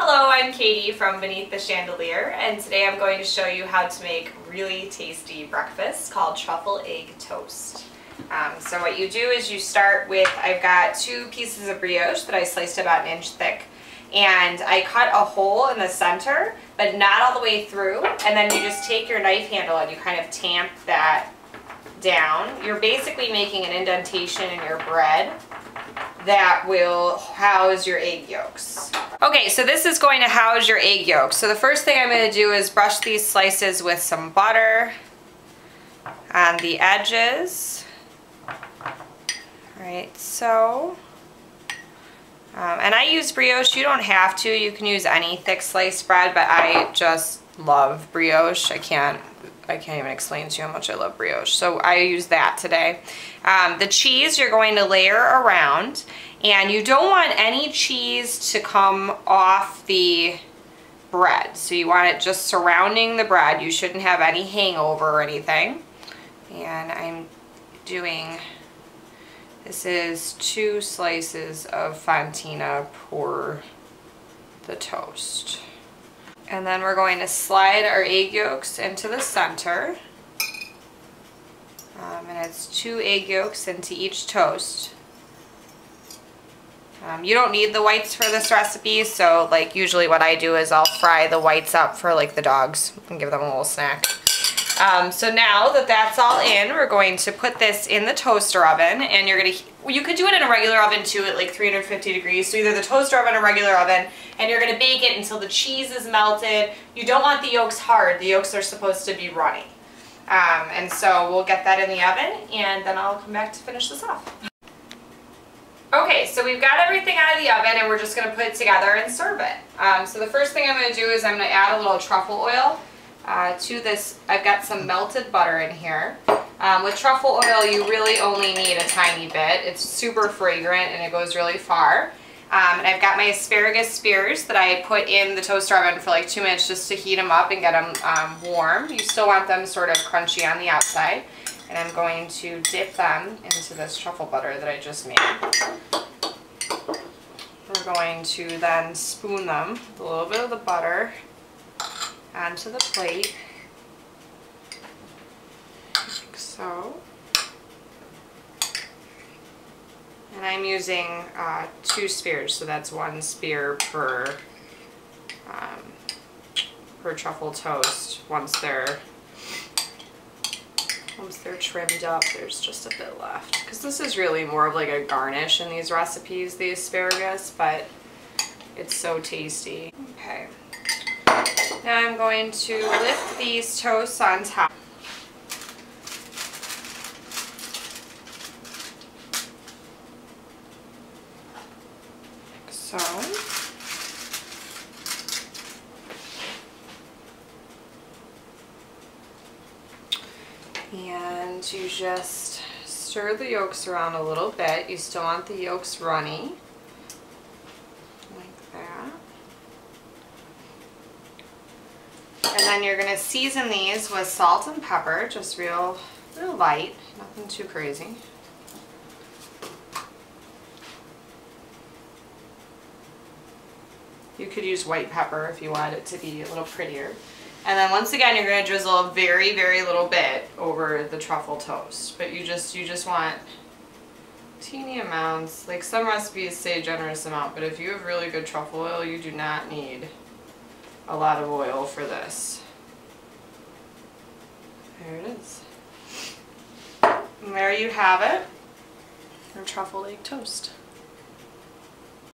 Hello, I'm Katie from Beneath the Chandelier, and today I'm going to show you how to make really tasty breakfast called truffle egg toast. So what you do is you start with, I've got 2 pieces of brioche that I sliced about 1 inch thick, and I cut a hole in the center, but not all the way through, and then you just take your knife handle and you kind of tamp that down. You're basically making an indentation in your bread that will house your egg yolks. Okay, so this is going to house your egg yolks. So the first thing I'm going to do is brush these slices with some butter on the edges. Right, so. And I use brioche. You don't have to. You can use any thick sliced bread, but I just love brioche. I can't even explain to you how much I love brioche. So I use that today. The cheese you're going to layer around, and you don't want any cheese to come off the bread. So you want it just surrounding the bread. You shouldn't have any hangover or anything. And I'm doing, this is 2 slices of fontina for the toast. And then we're going to slide our egg yolks into the center. And it's 2 egg yolks into each toast. You don't need the whites for this recipe, so like usually what I do is I'll fry the whites up for like the dogs and give them a little snack. So now that that's all in, we're going to put this in the toaster oven, and you could do it in a regular oven too at like 350 degrees, so either the toaster oven or regular oven, and you're going to bake it until the cheese is melted. You don't want the yolks hard, the yolks are supposed to be runny. And so we'll get that in the oven, and then I'll come back to finish this off. Okay, so we've got everything out of the oven, and we're just going to put it together and serve it. So the first thing I'm going to do is I'm going to add a little truffle oil to this. I've got some melted butter in here. With truffle oil, you really only need a tiny bit. It's super fragrant and it goes really far. And I've got my asparagus spears that I put in the toaster oven for like 2 minutes just to heat them up and get them warm. You still want them sort of crunchy on the outside. And I'm going to dip them into this truffle butter that I just made. We're going to then spoon them with a little bit of the butter onto the plate, like so. And I'm using 2 spears, so that's 1 spear per truffle toast. Once they're trimmed up, there's just a bit left. Because this is really more of like a garnish in these recipes, the asparagus, but it's so tasty. Okay. Now I'm going to lift these toasts on top. Like so. And you just stir the yolks around a little bit. You still want the yolks runny. Like that. And then you're going to season these with salt and pepper, just real light, nothing too crazy. You could use white pepper if you want it to be a little prettier. And then once again, you're going to drizzle a very, very little bit over the truffle toast. But you just want teeny amounts. Like some recipes say generous amount, but if you have really good truffle oil, you do not need a lot of oil for this. There it is. And there you have it, your truffle egg toast.